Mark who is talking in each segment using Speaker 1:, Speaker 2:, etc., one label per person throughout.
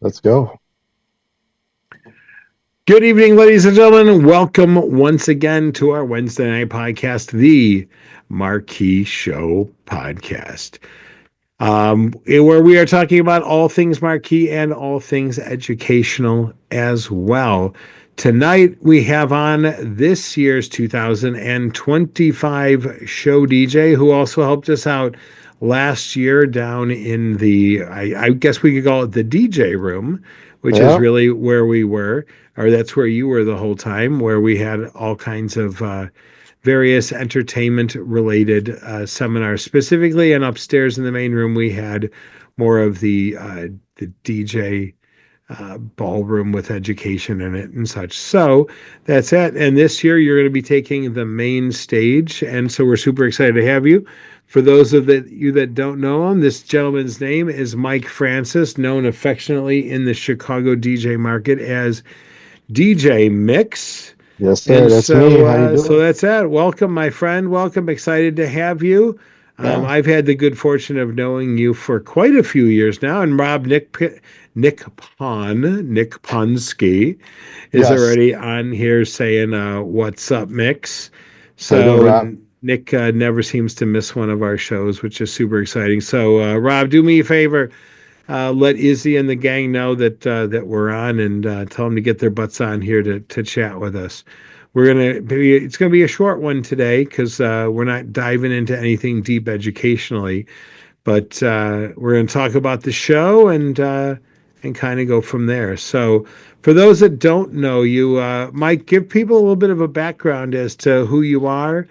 Speaker 1: Let's go.
Speaker 2: Good evening, ladies and gentlemen. Welcome once again to our Wednesday night podcast, the Marquee Show podcast, where we are talking about all things Marquee and all things educational as well. Tonight, we have on this year's 2025 show DJ, who also helped us out last year down in I guess we could call it the DJ room, which is
Speaker 1: Yeah.
Speaker 2: really where we were, or that's where you were the whole time, where we had all kinds of various entertainment related seminars specifically. And upstairs in the main room, we had more of the DJ ballroom with education in it and such. So that's it. And this year you're going to be taking the main stage. And so we're super excited to have you. For those of you that don't know him, this gentleman's name is Mike Francis, known affectionately in the Chicago DJ market as DJ Mixx.
Speaker 1: Yes, sir.
Speaker 2: And
Speaker 1: That's me. How you
Speaker 2: so
Speaker 1: doing?
Speaker 2: that's it. Welcome, my friend. Welcome. Excited to have you.
Speaker 1: Yeah.
Speaker 2: I've had the good fortune of knowing you for quite a few years now, and Nick Ponsky is
Speaker 1: Yes.
Speaker 2: already on here saying, "What's up, Mix?"
Speaker 1: How you doing,
Speaker 2: So
Speaker 1: Rob?
Speaker 2: Nick never seems to miss one of our shows, which is super exciting. So Rob, do me a favor. Let Izzy and the gang know that we're on, and tell them to get their butts on here to chat with us. It's gonna be a short one today because we're not diving into anything deep educationally, but we're gonna talk about the show and kind of go from there. So, for those that don't know you, Mike, give people a little bit of a background as to who you are,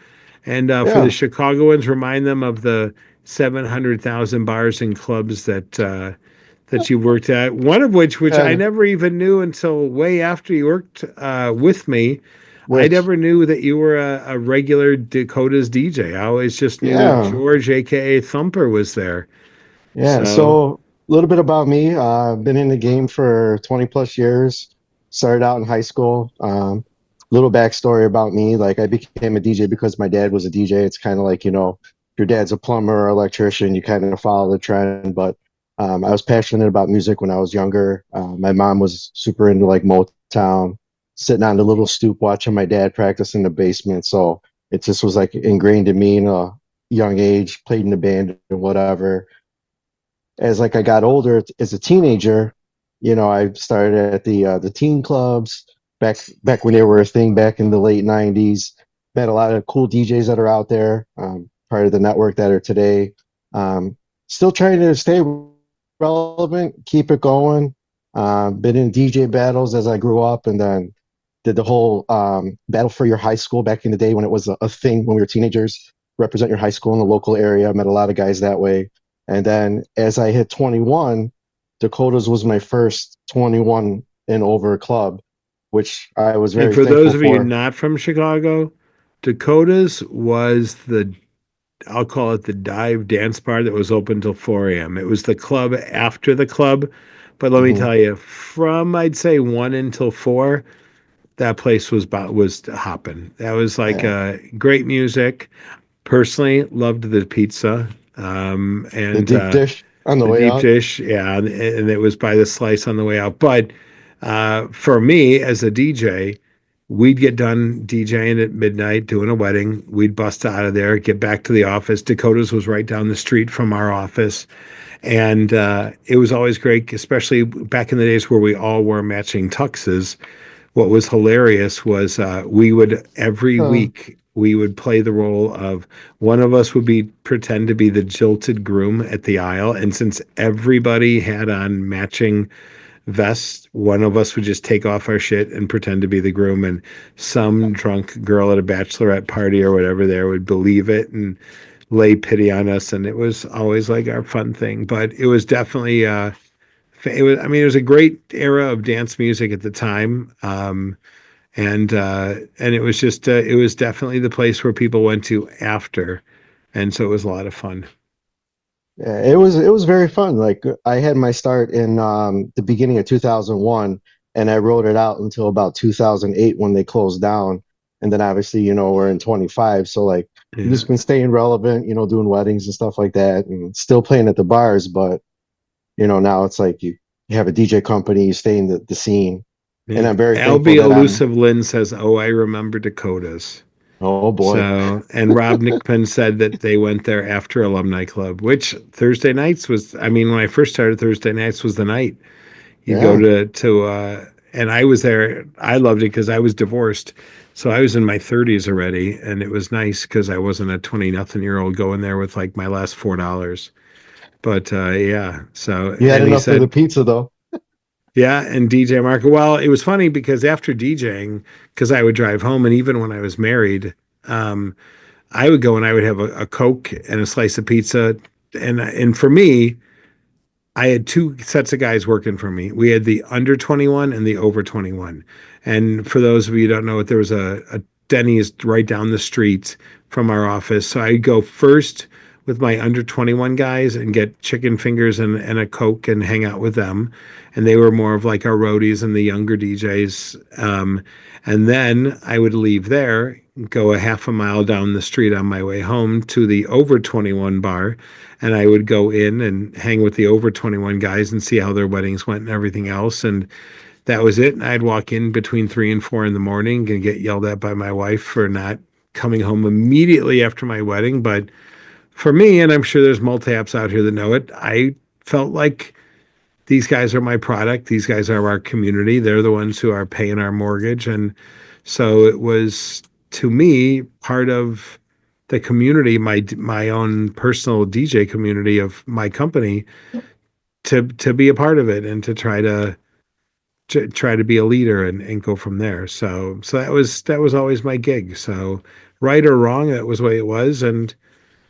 Speaker 2: and for the
Speaker 1: Yeah.
Speaker 2: Chicagoans, remind them of the 700,000 bars and clubs that you worked at. One of which I
Speaker 1: And
Speaker 2: never even knew until way after you worked with me. I
Speaker 1: which,
Speaker 2: never knew that you were a regular Dakota's DJ. I always just knew that
Speaker 1: yeah.
Speaker 2: George, aka Thumper, was there.
Speaker 1: Yeah.
Speaker 2: So,
Speaker 1: So a little bit about me. I've been in the game for 20 plus years. Started out in high school. Little backstory about me. Like I became a DJ because my dad was a DJ. It's kind of like, your dad's a plumber or electrician, you kind of follow the trend. But I was passionate about music when I was younger. My mom was super into like Motown, sitting on the little stoop watching my dad practice in the basement. So it just was like ingrained in me in a young age, played in the band and whatever. As like I got older as a teenager, I started at the teen clubs back when they were a thing back in the late '90s. Met a lot of cool DJs that are out there, part of the network that are today. Still trying to stay relevant, keep it going. Been in DJ battles as I grew up, and then did the whole battle for your high school back in the day when it was a thing when we were teenagers. Represent your high school in the local area. Met a lot of guys that way. And then as I hit 21, Dakota's was my first 21 and over club, which I was
Speaker 2: and
Speaker 1: very
Speaker 2: for
Speaker 1: thankful
Speaker 2: those of you
Speaker 1: for.
Speaker 2: not from Chicago, Dakota's was I'll call it the dive dance bar that was open till 4 a.m. It was the club after the club. But let me
Speaker 1: Hmm.
Speaker 2: tell you, from I'd say 1 until 4, that place was hopping. That was like
Speaker 1: Yeah,
Speaker 2: great music. Personally, loved the pizza,
Speaker 1: the
Speaker 2: and
Speaker 1: deep dish on the
Speaker 2: the
Speaker 1: way
Speaker 2: deep
Speaker 1: out.
Speaker 2: dish. Yeah, and it was by the slice on the way out. But for me as a DJ, we'd get done DJing at midnight, doing a wedding. We'd bust out of there, get back to the office. Dakota's was right down the street from our office. And it was always great, especially back in the days where we all wore matching tuxes. What was hilarious was we would every
Speaker 1: Uh,
Speaker 2: week we would play the role of one of us would be pretend to be the jilted groom at the aisle, and since everybody had on matching vests, one of us would just take off our shit and pretend to be the groom, and some drunk girl at a bachelorette party or whatever there would believe it and lay pity on us, and it was always like our fun thing. But it was definitely it was a great era of dance music at the time. And it was just it was definitely the place where people went to after, and so it was a lot of fun.
Speaker 1: yeah, it was very fun. Like I had my start in the beginning of 2001, and I rode it out until about 2008 when they closed down. And then obviously, we're in 25, so like you
Speaker 2: Yeah.
Speaker 1: just been staying relevant, doing weddings and stuff like that, and still playing at the bars. But now it's like you have a DJ company, you stay in the scene. And
Speaker 2: Yeah.
Speaker 1: I'm very thankful
Speaker 2: LB
Speaker 1: that I'm,
Speaker 2: Elusive Lynn says, "Oh, I remember Dakotas."
Speaker 1: oh boy.
Speaker 2: So, and Rob Nickman said that they went there after Alumni Club, which Thursday nights was, I mean, when I first started, Thursday nights was the night. You'd go
Speaker 1: Yeah.
Speaker 2: and I was there. I loved it because I was divorced. So I was in my 30s already, and it was nice because I wasn't a 20 nothing year old going there with like my last $4. But yeah, so,
Speaker 1: You had
Speaker 2: and he
Speaker 1: enough for the
Speaker 2: said,
Speaker 1: pizza though.
Speaker 2: yeah, and DJ Marco. Well, it was funny because after DJing, because I would drive home, and even when I was married, um, I would go and I would have a Coke and a slice of pizza, and for me, I had two sets of guys working for me. We had the under 21 and the over 21. And for those of you who don't know it, there was a Denny's right down the street from our office. So I'd go first with my under 21 guys and get chicken fingers and a Coke and hang out with them. And they were more of like our roadies and the younger DJs. And then I would leave there, go a half a mile down the street on my way home to the over 21 bar, and I would go in and hang with the over 21 guys and see how their weddings went and everything else. And that was it. And I'd walk in between 3 and 4 in the morning and get yelled at by my wife for not coming home immediately after my wedding. But for me, and I'm sure there's multi-apps out here that know it, I felt like these guys are my product. These guys are our community. They're the ones who are paying our mortgage. And so it was, to me, part of the community, my own personal DJ community of my company, to be a part of it and to try to be a leader and go from there. So that was always my gig. So right or wrong, that was the way it was. And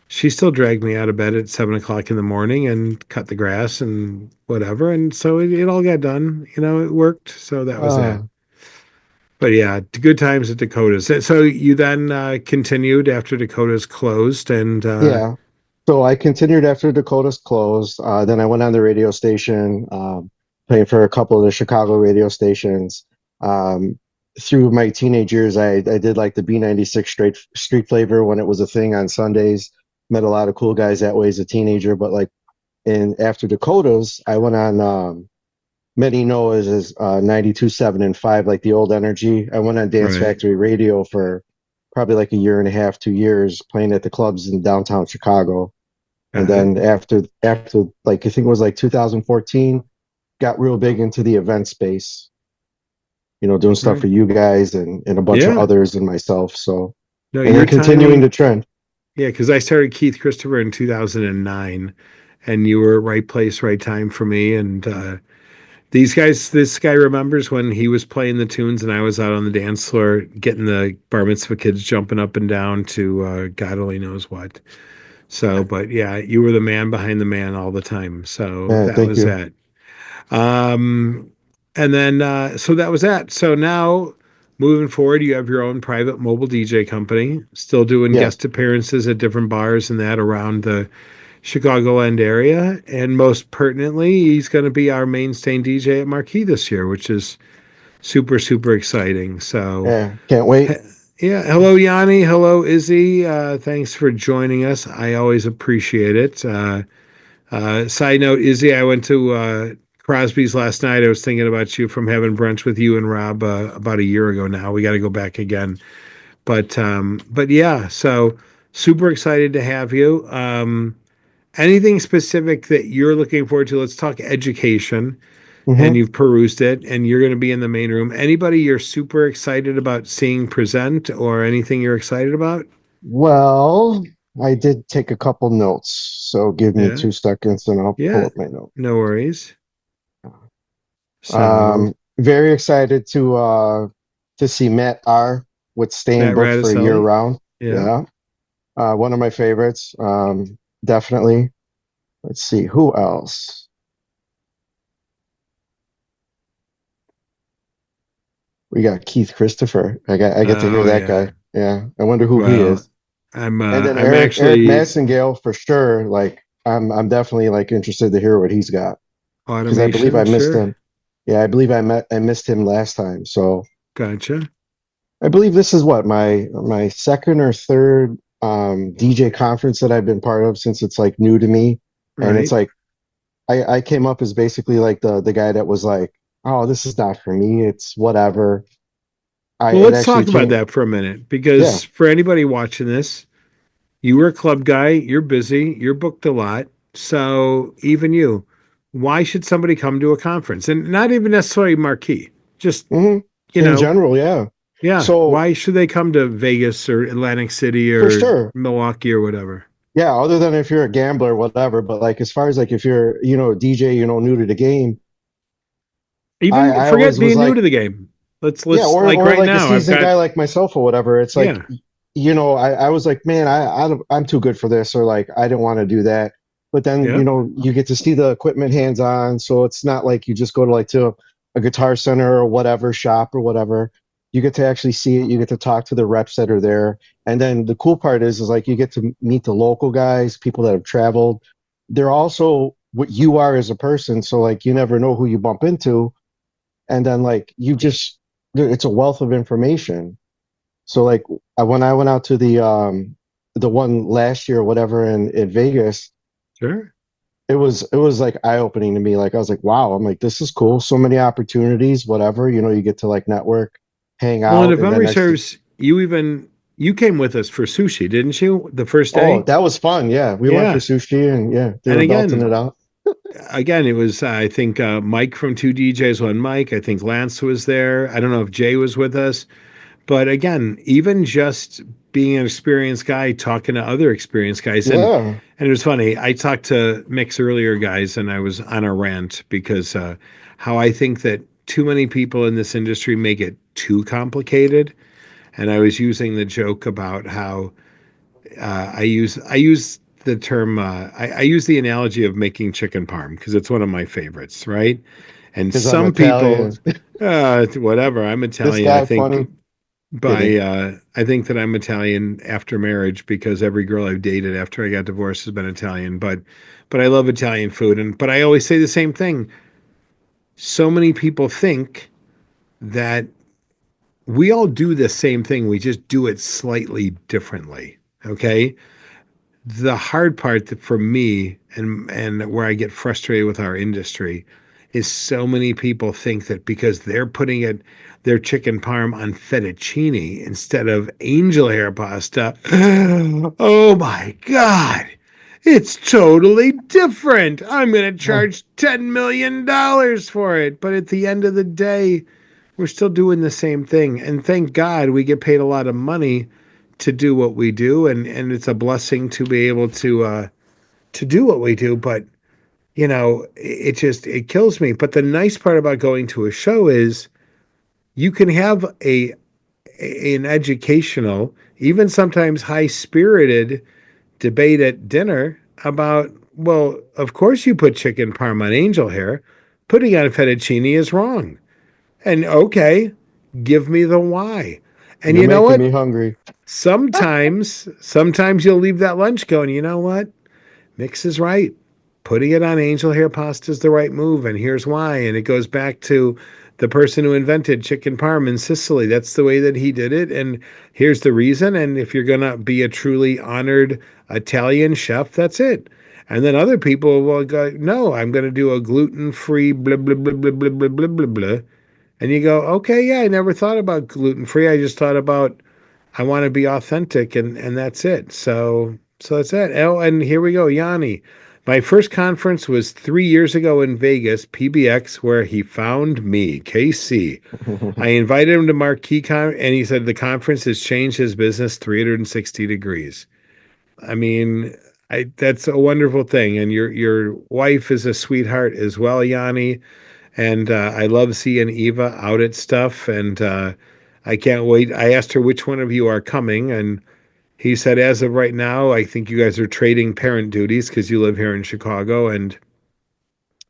Speaker 2: she still dragged me out of bed at 7 o'clock in the morning and cut the grass and whatever. And so it all got done. It worked. So that was that.
Speaker 1: Uh,
Speaker 2: But yeah, good times at Dakota's. So you then continued after Dakota's closed, and
Speaker 1: yeah. So I continued after Dakota's closed. Then I went on the radio station, playing for a couple of the Chicago radio stations. Um, through my teenage years, I did like the B96 street flavor when it was a thing on Sundays. Met a lot of cool guys that way as a teenager. But like after Dakota's, I went on many know as 92, 7, and 5, like the old energy. I went on Dance
Speaker 2: right.
Speaker 1: Factory Radio for probably like a year and a half, 2 years, playing at the clubs in downtown Chicago. And
Speaker 2: Uh-huh.
Speaker 1: then after like I think it was like 2014, got real big into the event space, doing stuff
Speaker 2: Right.
Speaker 1: for you guys and a bunch of
Speaker 2: Yeah.
Speaker 1: others and myself. So,
Speaker 2: No,
Speaker 1: and
Speaker 2: your
Speaker 1: then continuing the
Speaker 2: timing.
Speaker 1: trend.
Speaker 2: Yeah, because I started Keith Christopher in 2009, and you were right place, right time for me. And this guy remembers when he was playing the tunes and I was out on the dance floor getting the bar mitzvah kids jumping up and down to God only knows what. So, but yeah, you were the man behind the man all the time. So
Speaker 1: Yeah,
Speaker 2: that
Speaker 1: thank
Speaker 2: was
Speaker 1: you.
Speaker 2: that. Um, and then, so that was that. So now moving forward, you have your own private mobile DJ company, still doing
Speaker 1: Yeah.
Speaker 2: guest appearances at different bars and that around the Chicagoland area. And most pertinently, he's going to be our main stage DJ at Marquee this year, which is super, super exciting. So,
Speaker 1: Yeah. Can't wait.
Speaker 2: yeah. Hello, Yanni. Hello, Izzy. Thanks for joining us. I always appreciate it. Side note, Izzy, I went to Crosby's last night. I was thinking about you from having brunch with you and Rob about a year ago now. We got to go back again. But yeah, so super excited to have you. Anything specific that you're looking forward to? Let's talk education. And
Speaker 1: Hmm.
Speaker 2: you've perused it, and you're going to be in the main room. Anybody you're super excited about seeing present, or anything you're excited about?
Speaker 1: Well, I did take a couple notes, so give me
Speaker 2: Yeah,
Speaker 1: 2 seconds and I'll pull
Speaker 2: yeah,
Speaker 1: up my note.
Speaker 2: no worries. So
Speaker 1: Very excited to see Matt R with staying
Speaker 2: Matt
Speaker 1: booked for a year
Speaker 2: Radicelli,
Speaker 1: round.
Speaker 2: yeah.
Speaker 1: Yeah. One of my favorites. Definitely. Let's see who else. We got Keith Christopher. I get to hear
Speaker 2: Oh
Speaker 1: that
Speaker 2: yeah.
Speaker 1: guy. Yeah. I wonder who he
Speaker 2: Well,
Speaker 1: is. And then
Speaker 2: I'm
Speaker 1: Eric
Speaker 2: actually
Speaker 1: Massengale for sure. Like I'm definitely like interested to hear what he's got because I believe
Speaker 2: automation,
Speaker 1: I missed
Speaker 2: sure.
Speaker 1: him. Yeah, I believe I missed him last time. So
Speaker 2: Gotcha.
Speaker 1: I believe this is what my second or third DJ conference that I've been part of since it's like new to me, and it's
Speaker 2: Right.
Speaker 1: like I came up as basically like the guy that was like, oh, this is not for me. It's whatever. I
Speaker 2: Well,
Speaker 1: it
Speaker 2: let's
Speaker 1: actually
Speaker 2: talk about
Speaker 1: came.
Speaker 2: that for a minute
Speaker 1: Yeah.
Speaker 2: because for anybody watching this, you were a club guy, you're busy, you're booked a lot. So even you, why should somebody come to a conference? And not even necessarily marquee, just,
Speaker 1: hmm
Speaker 2: you
Speaker 1: In
Speaker 2: know,
Speaker 1: general, yeah.
Speaker 2: yeah,
Speaker 1: So
Speaker 2: why should they come to Vegas or Atlantic City
Speaker 1: for
Speaker 2: or
Speaker 1: sure.
Speaker 2: Milwaukee or whatever?
Speaker 1: Yeah, other than if you're a gambler, whatever. But like as far as like if you're, DJ, new to the game,
Speaker 2: Even
Speaker 1: I
Speaker 2: forget
Speaker 1: always was
Speaker 2: being new
Speaker 1: like,
Speaker 2: to the game.
Speaker 1: yeah,
Speaker 2: Let's like
Speaker 1: or
Speaker 2: right
Speaker 1: like a
Speaker 2: now, I've
Speaker 1: seasoned
Speaker 2: got,
Speaker 1: guy like myself or whatever. It's like,
Speaker 2: yeah,
Speaker 1: I was like, man, I'm too good for this, or like I didn't want to do that. But then,
Speaker 2: yeah.
Speaker 1: you get to see the equipment hands on, so it's not like you just go to like to a guitar center or whatever shop or whatever. You get to actually see it. You get to talk to the reps that are there, and then the cool part is like you get to meet the local guys, people that have traveled. They're also what you are as a person, so like you never know who you bump into, and then like it's a wealth of information. So like when I went out to the one last year or whatever in Vegas,
Speaker 2: Sure.
Speaker 1: it was like eye opening to me. Like I was like, wow, I'm like, this is cool. So many opportunities, whatever, you get to like network, hang
Speaker 2: Well, and
Speaker 1: out,
Speaker 2: if
Speaker 1: and then
Speaker 2: memory
Speaker 1: next
Speaker 2: serves, you came with us for sushi, didn't you? The first
Speaker 1: oh,
Speaker 2: day?
Speaker 1: that was fun. Yeah. We went for
Speaker 2: Yeah.
Speaker 1: sushi and yeah, they
Speaker 2: And
Speaker 1: were belting
Speaker 2: again,
Speaker 1: it out.
Speaker 2: it was I think Mike from Two DJs, One Mike. I think Lance was there. I don't know if Jay was with us, but again, even just being an experienced guy talking to other experienced guys,
Speaker 1: Yeah.
Speaker 2: and it was funny. I talked to Mixx earlier, guys, and I was on a rant because how I think that too many people in this industry make it too complicated. And I was using the joke about how I use the term I use the analogy of making chicken parm because it's one of my favorites, right? And
Speaker 1: Because I'm
Speaker 2: some people,
Speaker 1: Italian.
Speaker 2: whatever, I'm
Speaker 1: This
Speaker 2: Italian. I
Speaker 1: guy
Speaker 2: think
Speaker 1: funny. Kidding.
Speaker 2: I think that I'm Italian after marriage because every girl I've dated after I got divorced has been Italian. But I love Italian food, and but I always say the same thing. So many people think that we all do the same thing. We just do it slightly differently. Okay. The hard part for me and where I get frustrated with our industry is so many people think that because they're putting their chicken parm on fettuccine instead of angel hair pasta, oh my God, it's totally different. I'm going to
Speaker 1: Yeah.
Speaker 2: charge $10 million for it. But at the end of the day, we're still doing the same thing. And thank God we get paid a lot of money to do what we do, and it's a blessing to be able to do what we do. But it kills me. But the nice part about going to a show is you can have an educational, even sometimes high spirited debate at dinner about, well, of course you put chicken parm on angel hair. Putting on fettuccine is wrong. And okay, give me the why. And
Speaker 1: You're
Speaker 2: you know
Speaker 1: making
Speaker 2: what?
Speaker 1: me hungry.
Speaker 2: Sometimes you'll leave that lunch going, you know what? Mixx is right. Putting it on angel hair pasta is the right move, and here's why. And it goes back to the person who invented chicken parm in Sicily. That's the way that he did it, and here's the reason. And if you're gonna be a truly honored Italian chef, that's it. And then other people will go, no, I'm gonna do a gluten-free blah blah blah blah blah blah blah blah blah. And you go, okay, yeah, I never thought about gluten-free. I just thought about I want to be authentic, and that's it. So that's it. Oh, and here we go, Yanni. My first conference was 3 years ago in Vegas, PBX, where he found me, KC. I invited him to Marquee and he said the conference has changed his business 360 degrees. I mean, that's a wonderful thing, and your wife is a sweetheart as well, Yanni. And I love seeing Eva out at stuff, and I can't wait. I asked her which one of you are coming, and he said, as of right now, I think you guys are trading parent duties because you live here in Chicago and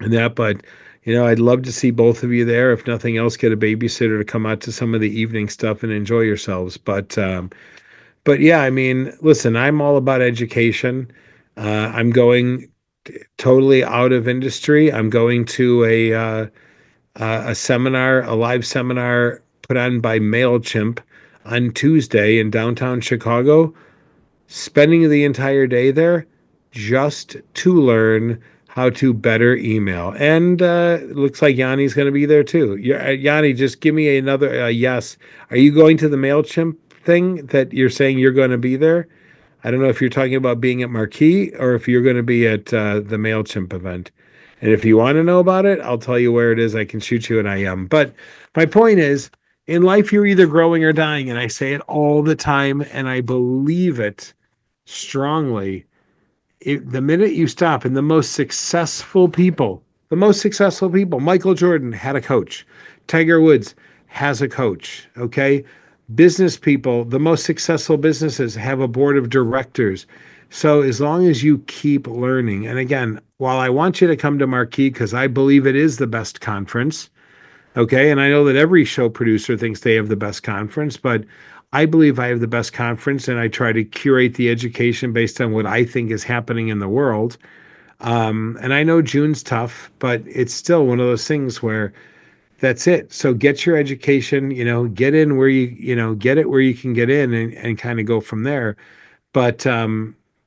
Speaker 2: that. But I'd love to see both of you there. If nothing else, get a babysitter to come out to some of the evening stuff and enjoy yourselves. But yeah, I mean, listen, I'm all about education. I'm going totally out of industry. I'm going to a seminar, a live seminar put on by MailChimp on Tuesday in downtown Chicago, spending the entire day there just to learn how to better email. And it looks like Yanni's going to be there too. Yanni, just give me another yes. Are you going to the MailChimp thing that you're saying you're going to be there? I don't know if you're talking about being at Marquee or if you're going to be at the MailChimp event. And if you want to know about it, I'll tell you where it is. I can shoot you an IM. But my point is, in life, you're either growing or dying. And I say it all the time, and I believe it strongly. The minute you stop, and the most successful people, Michael Jordan had a coach, Tiger Woods has a coach, okay? Business people, the most successful businesses have a board of directors. So as long as you keep learning, and again, while I want you to come to Marquee because I believe it is the best conference, okay, and I know that every show producer thinks they have the best conference, but I believe I have the best conference, and I try to curate the education based on what I think is happening in the world. And I know June's tough, but it's still one of those things where that's it. So get your education, get in where get it where you can get in and kind of go from there. But,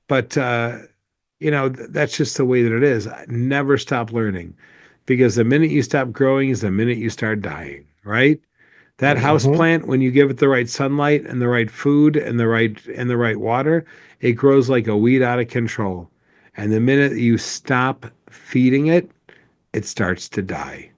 Speaker 2: but, that's just the way that it is. Never stop learning because the minute you stop growing is the minute you start dying, right? That house
Speaker 1: Hmm.
Speaker 2: plant, when you give it the right sunlight and the right food and the right water, it grows like a weed out of control. And the minute you stop feeding it, it starts to die.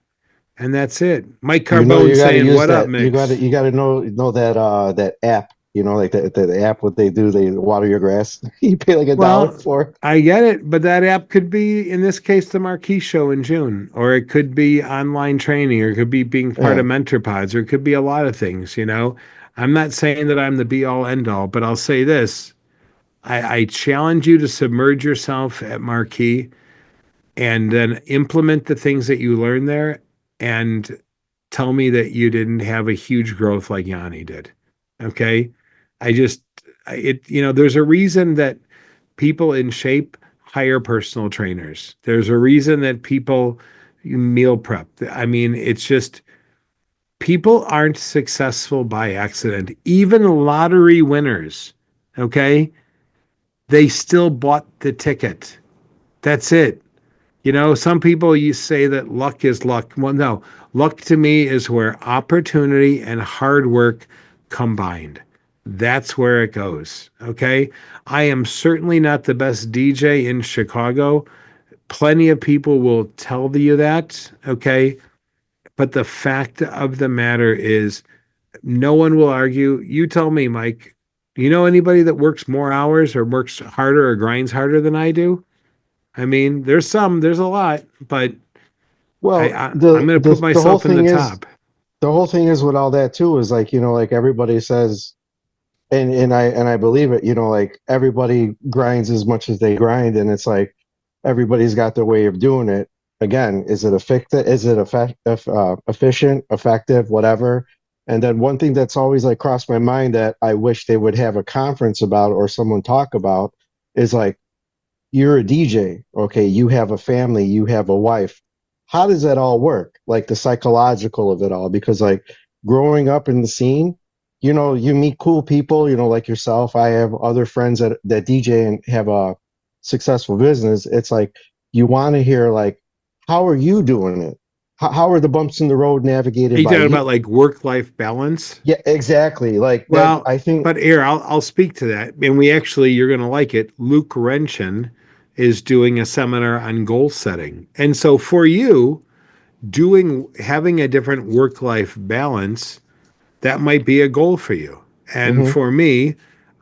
Speaker 2: And that's it. Mike Carbone
Speaker 1: You got to
Speaker 2: saying,
Speaker 1: use
Speaker 2: "What up,
Speaker 1: that.
Speaker 2: Mixx?"
Speaker 1: You got to know that app. Like the app. What they do, they water your grass. You pay like $1
Speaker 2: Well,
Speaker 1: for.
Speaker 2: I get it, but that app could be, in this case, the Marquee Show in June, or it could be online training, or it could be being part
Speaker 1: Yeah.
Speaker 2: of MentorPods, or it could be a lot of things. I'm not saying that I'm the be all end all, but I'll say this. I challenge you to submerge yourself at Marquee and then implement the things that you learn there and tell me that you didn't have a huge growth like Yanni did. Okay. I just, there's a reason that people in shape hire personal trainers. There's a reason that people meal prep. I mean, it's just people aren't successful by accident. Even lottery winners, okay, they still bought the ticket. That's it. Some people you say that luck is luck. Well, no, luck to me is where opportunity and hard work combined. That's where it goes. Okay. I am certainly not the best DJ in Chicago. Plenty of people will tell you that. Okay. But the fact of the matter is, no one will argue. You tell me, Mike, you know anybody that works more hours or works harder or grinds harder than I do? I mean, there's a lot, but
Speaker 1: Well,
Speaker 2: I'm going to put
Speaker 1: the whole
Speaker 2: myself in the
Speaker 1: thing is
Speaker 2: top.
Speaker 1: with all that too is like like everybody says, and I believe it. Like everybody grinds as much as they grind, and it's like everybody's got their way of doing it. Again, is it effective? Is it efficient, effective, whatever? And then one thing that's always like crossed my mind that I wish they would have a conference about or someone talk about is like you're a DJ, okay, you have a family, you have a wife. How does that all work? Like the psychological of it all, because like growing up in the scene, you meet cool people, like yourself. I have other friends that DJ and have a successful business. It's like you want to hear like, how are you doing it? How are the bumps in the road
Speaker 2: Are
Speaker 1: navigated
Speaker 2: you
Speaker 1: by
Speaker 2: talking
Speaker 1: you?
Speaker 2: about like work-life balance?
Speaker 1: Yeah, exactly. Like that,
Speaker 2: Well,
Speaker 1: I think.
Speaker 2: but here, I'll speak to that. And you're going to like it. Luke Renshin is doing a seminar on goal setting. And so for you, having a different work-life balance, that might be a goal for you. And
Speaker 1: Mhm.
Speaker 2: for me,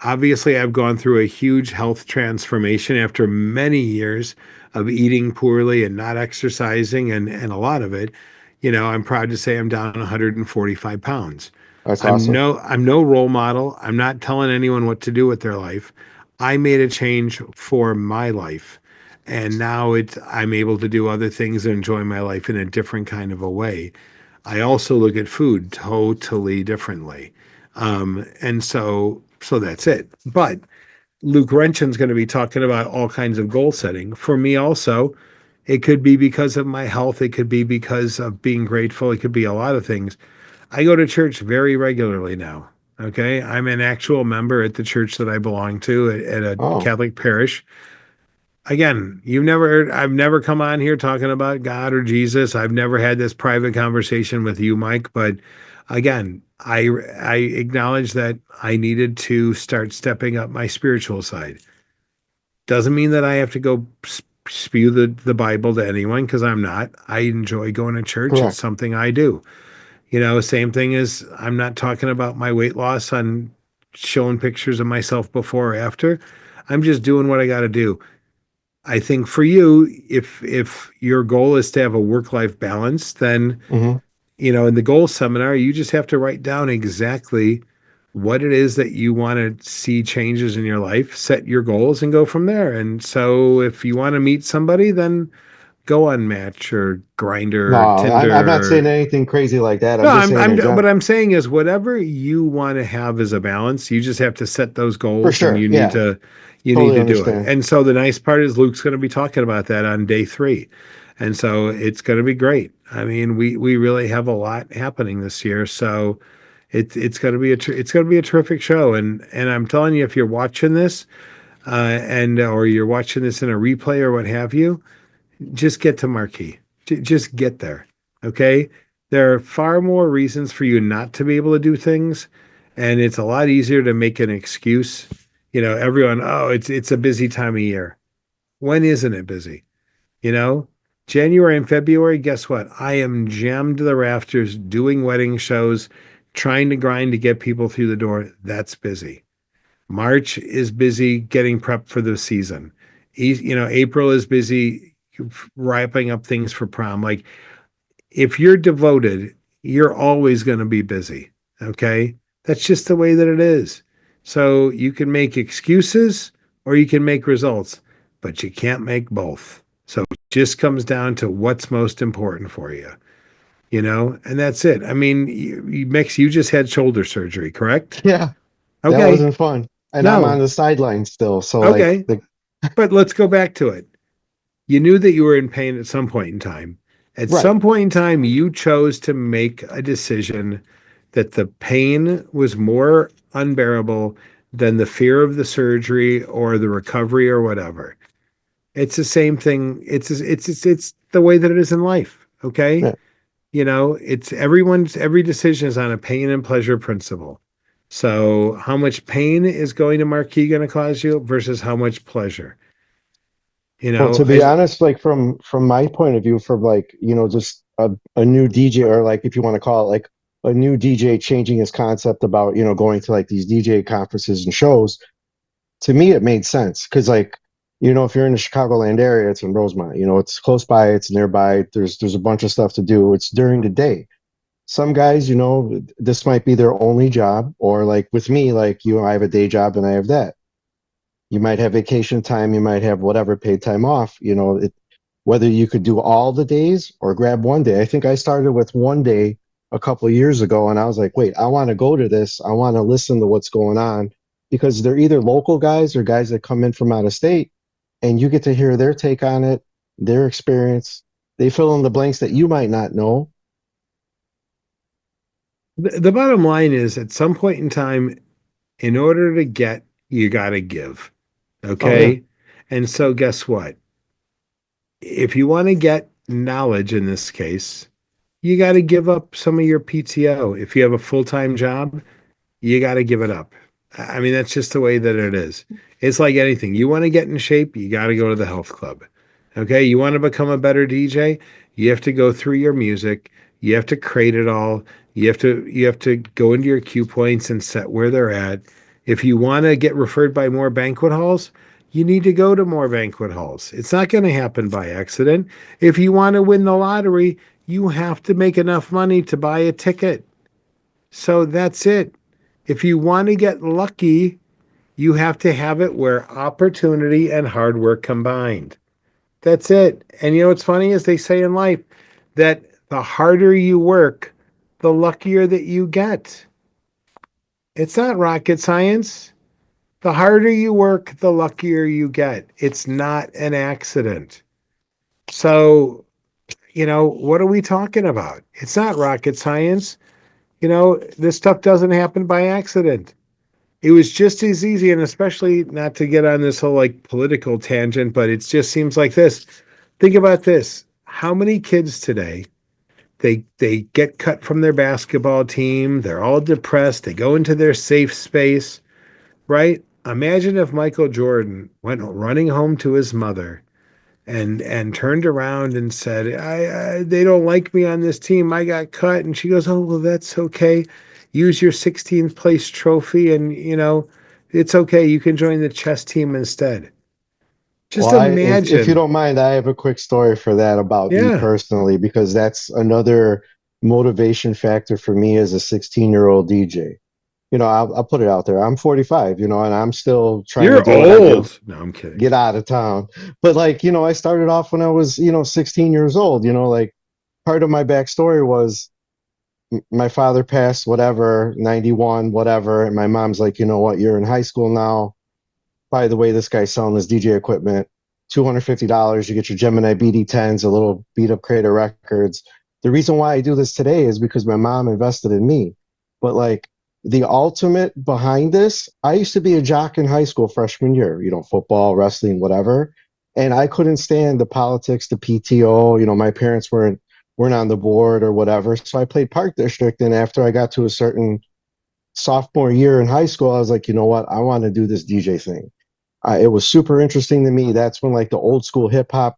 Speaker 2: obviously, I've gone through a huge health transformation after many years of eating poorly and not exercising, and a lot of it. I'm proud to say I'm down 145 pounds.
Speaker 1: That's awesome.
Speaker 2: I'm no role model. I'm not telling anyone what to do with their life. I made a change for my life. And now I'm able to do other things and enjoy my life in a different kind of a way. I also look at food totally differently. And so that's it. But Luke Renchin's going to be talking about all kinds of goal setting. For me also, it could be because of my health, it could be because of being grateful, it could be a lot of things. I go to church very regularly now. Okay. I'm an actual member at the church that I belong to at a
Speaker 1: Oh,
Speaker 2: Catholic parish. Again, I've never come on here talking about God or Jesus. I've never had this private conversation with you, Mike, but again, I acknowledge that I needed to start stepping up my spiritual side. Doesn't mean that I have to go spew the Bible to anyone because I'm not. I enjoy going to church. It's
Speaker 1: Correct.
Speaker 2: something I do. Same thing as I'm not talking about my weight loss on showing pictures of myself before or after. I'm just doing what I got to do. I think for you, if your goal is to have a work-life balance, then
Speaker 1: Hmm.
Speaker 2: in the goal seminar, you just have to write down exactly what it is that you want to see changes in your life, set your goals, and go from there. And so if you want to meet somebody, then go on Match or
Speaker 1: No,
Speaker 2: Grinder,
Speaker 1: I'm not saying
Speaker 2: Tinder.
Speaker 1: anything crazy like that.
Speaker 2: No,
Speaker 1: I'm just saying in
Speaker 2: what
Speaker 1: general.
Speaker 2: I'm saying is whatever you want to have as a balance, you just have to set those
Speaker 1: For
Speaker 2: goals and
Speaker 1: sure. Yeah,
Speaker 2: you need
Speaker 1: totally
Speaker 2: to do it.
Speaker 1: understand.
Speaker 2: And so the nice part is Luke's going to be talking about that on day 3. And so it's going to be great. I mean, we really have a lot happening this year. So it's going to be it's going to be a terrific show. And I'm telling you, if you're watching this, and or you're watching this in a replay or what have you, just get to Marquee. Just get there. Okay. There are far more reasons for you not to be able to do things. And it's a lot easier to make an excuse. Everyone, oh, it's a busy time of year. When isn't it busy? You know, January and February, guess what? I am jammed to the rafters doing wedding shows, trying to grind to get people through the door. That's busy. March is busy getting prepped for the season. April is busy wrapping up things for prom. Like if you're devoted, you're always going to be busy. Okay. That's just the way that it is. So you can make excuses or you can make results, but you can't make both. So it just comes down to what's most important for you, and that's it. I mean, Mix, you just had shoulder surgery, correct?
Speaker 1: Yeah, that
Speaker 2: Okay.
Speaker 1: wasn't fun. And I'm on
Speaker 2: No.
Speaker 1: the sideline still. So like
Speaker 2: Okay. But let's go back to it. You knew that you were in pain at some point in time. At
Speaker 1: right.
Speaker 2: some point in time, you chose to make a decision that the pain was more unbearable than the fear of the surgery or the recovery or whatever. It's the same thing. It's the way that it is in life. Okay.
Speaker 1: Yeah.
Speaker 2: It's every decision is on a pain and pleasure principle. So how much pain is going to Marquee going to cause you versus how much pleasure?
Speaker 1: Well, to be
Speaker 2: As
Speaker 1: honest, like from my point of view, from like, just a new DJ, or like if you want to call it like a new DJ changing his concept about, going to like these DJ conferences and shows, to me it made sense. Cause like, if you're in the Chicagoland area, it's in Rosemont, it's close by, it's nearby, there's a bunch of stuff to do. It's during the day. Some guys, this might be their only job, or like with me, like, I have a day job and I have that. You might have vacation time, you might have whatever paid time off, whether you could do all the days or grab one day. I think I started with one day a couple of years ago, and I was like, wait, I want to go to this. I want to listen to what's going on, because they're either local guys or guys that come in from out of state, and you get to hear their take on it, their experience. They fill in the blanks that you might not know.
Speaker 2: the bottom line is at some point in time, in order to get, you got to give.
Speaker 1: Oh yeah,
Speaker 2: Okay. And so, guess what? If you want to get knowledge in this case, you got to give up some of your PTO. If you have a full time job, you got to give it up. I mean, that's just the way that it is. It's like anything. You want to get in shape, you got to go to the health club. Okay. You want to become a better DJ, you have to go through your music. You have to crate it all. You have to go into your cue points and set where they're at. If you want to get referred by more banquet halls, you need to go to more banquet halls. It's not going to happen by accident. If you want to win the lottery, you have to make enough money to buy a ticket. So that's it. If you want to get lucky, you have to have it where opportunity and hard work combined. That's it. And what's funny is they say in life that the harder you work, the luckier that you get. It's not rocket science. The harder you work, the luckier you get. It's not an accident. So, what are we talking about? It's not rocket science. This stuff doesn't happen by accident. it was just as easy, and especially not to get on this whole like political tangent, but it just seems like this. Think about this. How many kids today they get cut from their basketball team, they're all depressed, they go into their safe space, right? Imagine if Michael Jordan went running home to his mother and turned around and said, I they don't like me on this team. I got cut. And she goes, oh, well, that's okay. Use your 16th place trophy and, it's okay. You can join the chess team instead.
Speaker 1: Well,
Speaker 2: Just
Speaker 1: if you
Speaker 2: imagine.
Speaker 1: don't mind, I have a quick story for that about me
Speaker 2: Yeah,
Speaker 1: personally, because that's another motivation factor for me as a 16-year-old DJ. I'll put it out there. I'm 45, and I'm still trying to
Speaker 2: you're
Speaker 1: do what I do,
Speaker 2: old. No, I'm kidding.
Speaker 1: get out of town. But like, I started off when I was, 16 years old, like part of my backstory was my father passed, whatever, 91, whatever. And my mom's like, you know what, you're in high school now. By the way, this guy's selling his DJ equipment, $250. You get your Gemini BD10s, a little beat up Creator Records. The reason why I do this today is because my mom invested in me. But like the ultimate behind this, I used to be a jock in high school freshman year, football, wrestling, whatever. And I couldn't stand the politics, the PTO. My parents weren't on the board or whatever. So I played Park District. And after I got to a certain sophomore year in high school, I was like, you know what? I want to do this DJ thing. It was super interesting to me. That's when like the old school hip hop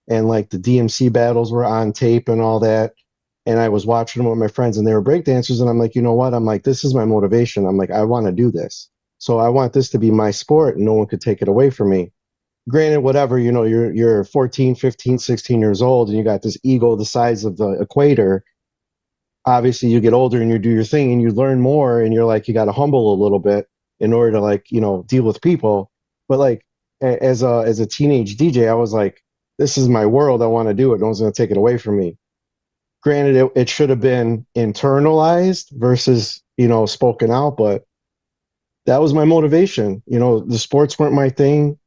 Speaker 1: and like the DMC battles were on tape and all that. And I was watching them with my friends and they were breakdancers. And I'm like, you know what? I'm like, this is my motivation. I'm like, I want to do this. So I want this to be my sport and no one could take it away from me. Granted, whatever, you're 14, 15, 16 years old and you got this ego the size of the equator. Obviously you get older and you do your thing and you learn more and you're like, you got to humble a little bit in order to like, deal with people. But like as a teenage DJ, I was like, this is my world. I want to do it. No one's going to take it away from me. Granted, it should have been internalized versus, spoken out, but that was my motivation. The sports weren't my thing.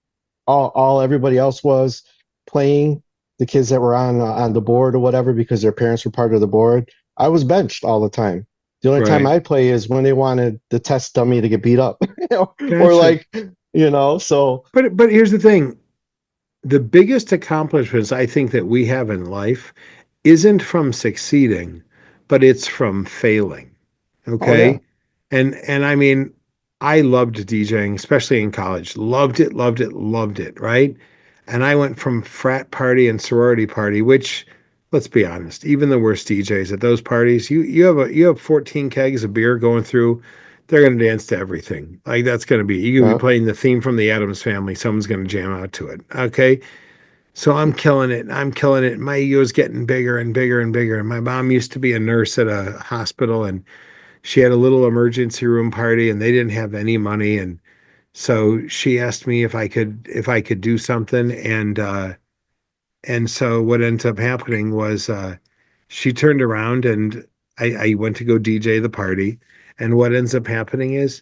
Speaker 1: All everybody else was playing, the kids that were on the board or whatever, because their parents were part of the board. I was benched all the time. The only time
Speaker 2: Right.
Speaker 1: I play is when they wanted the test dummy to get beat up, or
Speaker 2: Gotcha.
Speaker 1: like, so
Speaker 2: But here's the thing. The biggest accomplishments I think that we have in life isn't from succeeding, but it's from failing.
Speaker 1: oh yeah.
Speaker 2: Okay. And I mean, I loved DJing, especially in college. Loved it, loved it, loved it, right? And I went from frat party and sorority party, which let's be honest, even the worst DJs at those parties, you have 14 kegs of beer going through, they're gonna dance to everything. Like that's gonna be you could be
Speaker 1: Yeah.
Speaker 2: playing the theme from the Addams Family, someone's gonna jam out to it. Okay. So I'm killing it. I'm killing it. My ego is getting bigger and bigger and bigger. And my mom used to be a nurse at a hospital and she had a little emergency room party and they didn't have any money. And so she asked me if I could do something. And so what ends up happening was she turned around and I went to go DJ the party. And what ends up happening is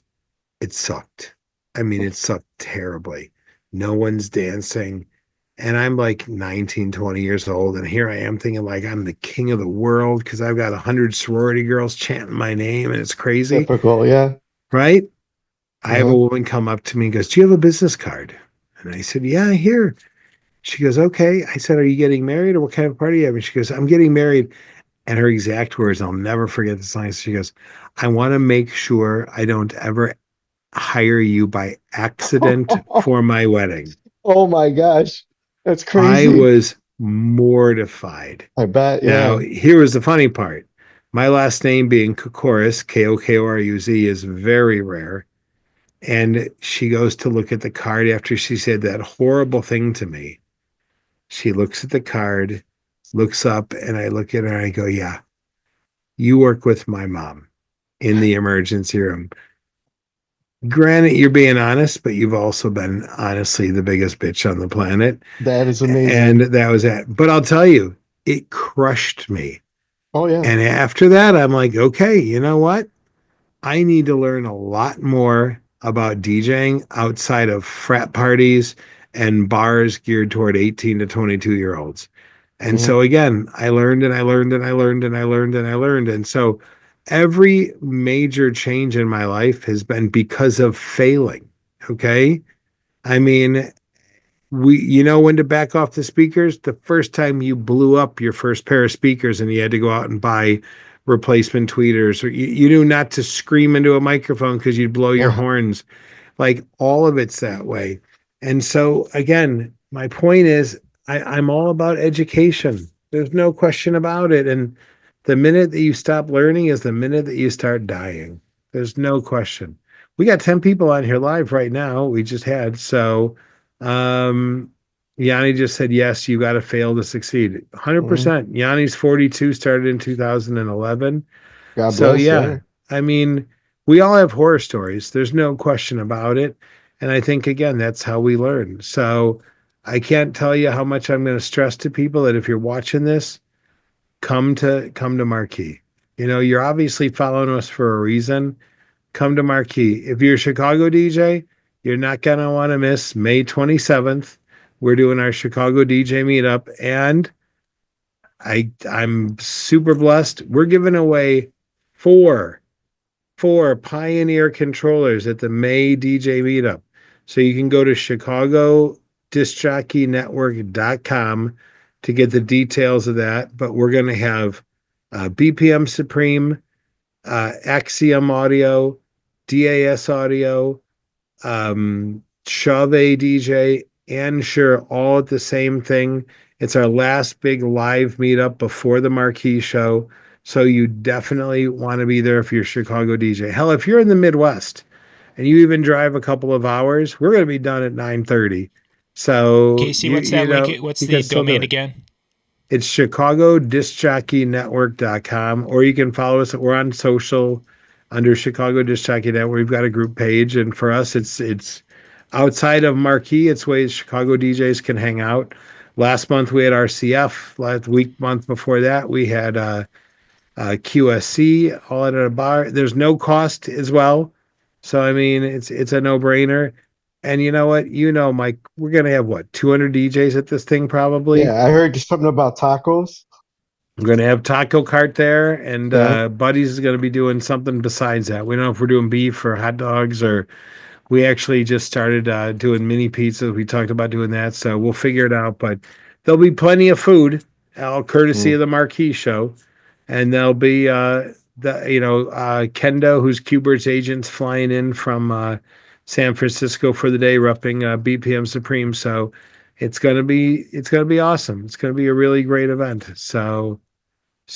Speaker 2: it sucked. I mean, it sucked terribly. No one's dancing. And I'm like 19, 20 years old. And here I am thinking like I'm the king of the world because I've got 100 sorority girls chanting my name and it's crazy.
Speaker 1: Typical. Yeah.
Speaker 2: Right. I have a
Speaker 1: Uh-huh.
Speaker 2: woman come up to me and goes, do you have a business card? And I said, yeah, here. She goes, okay. I said, are you getting married or what kind of party are you having? She goes, I'm getting married. And her exact words, I'll never forget this line. She goes, I want to make sure I don't ever hire you by accident for my wedding.
Speaker 1: Oh my gosh. That's
Speaker 2: I
Speaker 1: crazy.
Speaker 2: was mortified.
Speaker 1: I bet.
Speaker 2: Now,
Speaker 1: Yeah.
Speaker 2: here was the funny part. My last name being KoKoruz, KoKoruz, is very rare. And she goes to look at the card after she said that horrible thing to me. She looks at the card, looks up, and I look at her and I go, yeah, you work with my mom in the emergency room. Granted, you're being honest, but you've also been honestly the biggest bitch on the planet.
Speaker 1: That is
Speaker 2: And
Speaker 1: amazing.
Speaker 2: that was it. But I'll tell you, it crushed me.
Speaker 1: Oh yeah.
Speaker 2: And after that, I'm like, okay, you know what? I need to learn a lot more about DJing outside of frat parties and bars geared toward 18 to 22 year olds. And
Speaker 1: Mhm.
Speaker 2: so again, I learned and I learned and I learned and I learned and I learned. And so Every major change in my life has been because of failing. Okay. I mean, you know when to back off the speakers? The first time you blew up your first pair of speakers and you had to go out and buy replacement tweeters, or you knew not to scream into a microphone because you'd blow your
Speaker 1: Yeah.
Speaker 2: horns. Like all of it's that way. And so again, my point is I'm all about education. There's no question about it. And the minute that you stop learning is the minute that you start dying. There's no question. We got 10 people on here live right now. We just had. So um Yanni just said, yes, you got to fail to succeed.
Speaker 1: Mhm.
Speaker 2: 100%. Yanni's 42, started in 2011.
Speaker 1: God
Speaker 2: So
Speaker 1: bless.
Speaker 2: yeah,
Speaker 1: Yeah.
Speaker 2: I mean, we all have horror stories. There's no question about it. And I think again, that's how we learn. So I can't tell you how much I'm going to stress to people that if you're watching this, come to Marquee. You know, you're obviously following us for a reason. Come to Marquee. If you're a Chicago DJ, you're not going to want to miss May 27th. We're doing our Chicago DJ meetup, and I'm super blessed. We're giving away four Pioneer controllers at the May DJ meetup. So you can go to Chicago discjockeynews.com to get the details of that. But we're going to have BPM Supreme, Axiom Audio, DAS Audio, Chauvet DJ, and Shure all at the same thing. It's our last big live meetup before the Marquee show. So you definitely want to be there if you're a Chicago DJ. Hell, if you're in the Midwest and you even drive a couple of hours, we're going to be done at 9:30. So
Speaker 3: Casey, what's that link? What's
Speaker 2: you
Speaker 3: the
Speaker 2: can still do
Speaker 3: domain
Speaker 2: it.
Speaker 3: again?
Speaker 2: It's chicagodiscjockeynetwork.com, or you can follow us. We're on social under Chicago Disc Jockey Network. We've got a group page, and for us, it's outside of Marquee. It's ways Chicago DJs can hang out. Last month we had RCF. Month before that we had QSC all at a bar. There's no cost as well, so I mean it's a no brainer. And you know what? You know, Mike, we're gonna have what 200 DJs at this thing probably.
Speaker 1: Yeah. I heard something about tacos.
Speaker 2: I'm going to have taco cart there, and
Speaker 1: Yeah.
Speaker 2: Buddy's is going to be doing something besides that. We don't know if we're doing beef or hot dogs, or we actually just started doing mini pizzas. We talked about doing that, so we'll figure it out. But there'll be plenty of food, all courtesy
Speaker 1: Mm.
Speaker 2: of the Marquee show, and there'll be Kendo, who's Q*bert's agents, flying in from San Francisco for the day, repping BPM Supreme. So it's gonna be awesome. It's gonna be a really great event. So,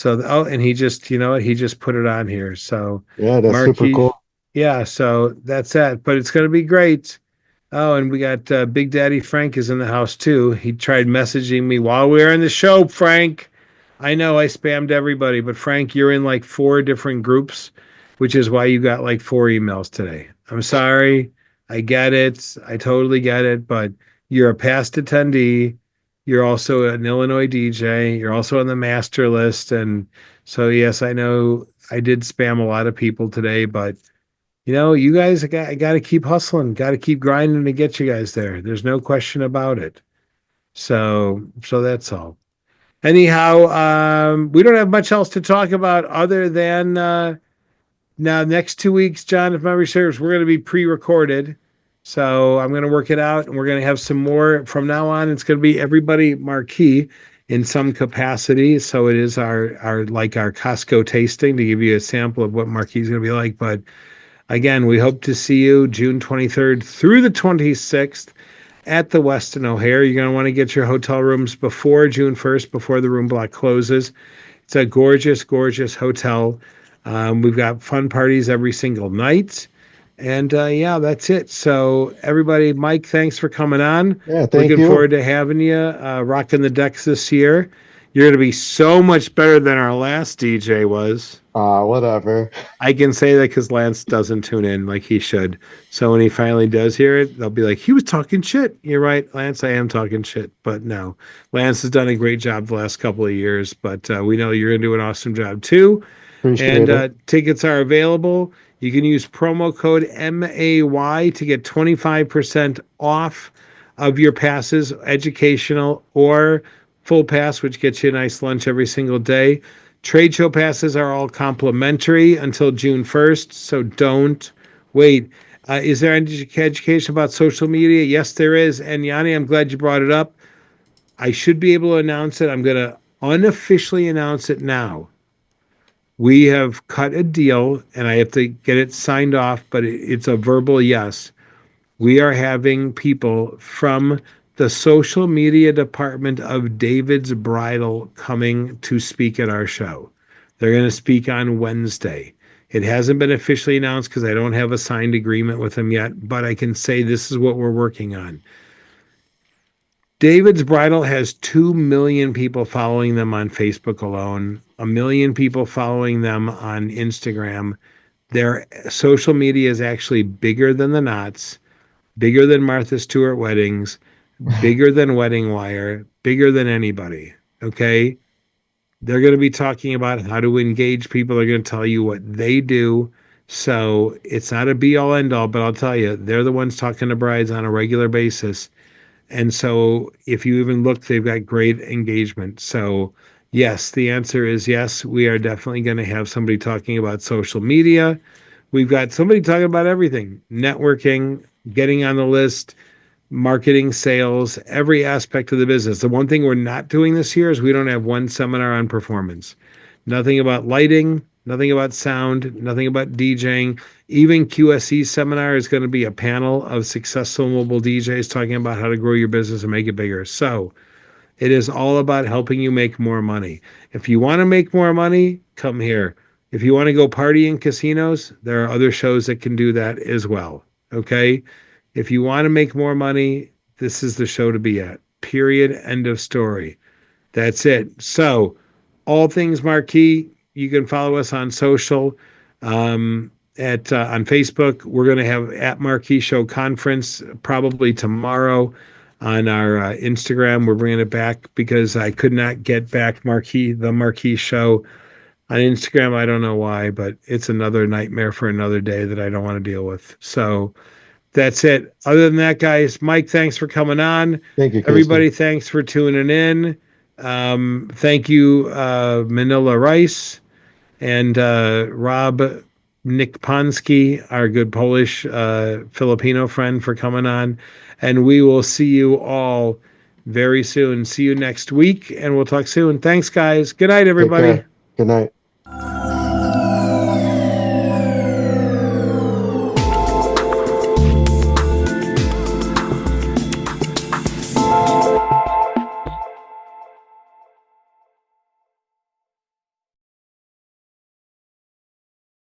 Speaker 2: and he just, you know what? He just put it on here. So,
Speaker 1: Yeah. That's super
Speaker 2: Marquee,
Speaker 1: cool.
Speaker 2: yeah. So that's that. But it's going to be great. Oh, and we got Big Daddy Frank is in the house too. He tried messaging me while we were in the show. Frank, I know I spammed everybody, but Frank, you're in like four different groups, which is why you got like four emails today. I'm sorry. I get it. I totally get it. But you're a past attendee. You're also an Illinois DJ. You're also on the master list. And so, yes, I know I did spam a lot of people today, but you know, you guys got to keep hustling, got to keep grinding to get you guys there. There's no question about it. So that's all. Anyhow, we don't have much else to talk about other than now, next 2 weeks, John, if memory serves, we're going to be pre-recorded. So I'm going to work it out, and we're going to have some more from now on. It's going to be everybody Marquee in some capacity. So it is our like our Costco tasting to give you a sample of what Marquee is going to be like. But again, we hope to see you June 23rd through the 26th at the Westin O'Hare. You're going to want to get your hotel rooms before June 1st, before the room block closes. It's a gorgeous, gorgeous hotel. We've got fun parties every single night. And yeah, that's it. So, everybody, Mike, thanks for coming on.
Speaker 1: Yeah. Thank
Speaker 2: Looking
Speaker 1: you.
Speaker 2: forward to having you rocking the decks this year. You're going to be so much better than our last DJ was.
Speaker 1: Whatever.
Speaker 2: I can say that because Lance doesn't tune in like he should. So when he finally does hear it, they'll be like, he was talking shit. You're right, Lance. I am talking shit. But no, Lance has done a great job the last couple of years. But we know you're going to do an awesome job too. And
Speaker 1: Appreciate it.
Speaker 2: tickets are available. You can use promo code MAY to get 25% off of your passes, educational or full pass, which gets you a nice lunch every single day. Trade show passes are all complimentary until June 1st, so don't wait. Is there any education about social media? Yes, there is. And Yanni, I'm glad you brought it up. I should be able to announce it. I'm going to unofficially announce it now. We have cut a deal, and I have to get it signed off, but it's a verbal yes. We are having people from the social media department of David's Bridal coming to speak at our show. They're going to speak on Wednesday. It hasn't been officially announced because I don't have a signed agreement with them yet, but I can say this is what we're working on. David's Bridal has 2 million people following them on Facebook alone, 1 million people following them on Instagram. Their social media is actually bigger than the Knots, bigger than Martha Stewart Weddings, bigger than Wedding Wire, bigger than anybody. Okay. They're going to be talking about how to engage people. They're going to tell you what they do. So it's not a be all end all, but I'll tell you, they're the ones talking to brides on a regular basis. And so if you even look, they've got great engagement. So yes, the answer is yes. We are definitely going to have somebody talking about social media. We've got somebody talking about everything, networking, getting on the list, marketing, sales, every aspect of the business. The one thing we're not doing this year is we don't have one seminar on performance. Nothing about lighting, nothing about sound, nothing about DJing. Even QSE seminar is going to be a panel of successful mobile DJs talking about how to grow your business and make it bigger. So it is all about helping you make more money. If you want to make more money, come here. If you want to go party in casinos, there are other shows that can do that as well. Okay. If you want to make more money, this is the show to be at. Period. End of story. That's it. So, all things Marquee. You can follow us on social. At on Facebook, we're going to have at Marquee Show Conference probably tomorrow. On our Instagram, we're bringing it back because I could not get back the Marquee Show on Instagram. I don't know why, but it's another nightmare for another day that I don't want to deal with. So that's it. Other than that, guys, Mike, thanks for coming on.
Speaker 1: Thank you,
Speaker 2: Everybody,
Speaker 1: Casey.
Speaker 2: thanks for tuning in. Thank you, Manila Rice and Rob Nick Ponsky, our good Polish Filipino friend, for coming on. And we will see you all very soon. See you next week, and we'll talk soon. Thanks, guys. Good night,
Speaker 1: Take
Speaker 2: everybody.
Speaker 1: care. Good night.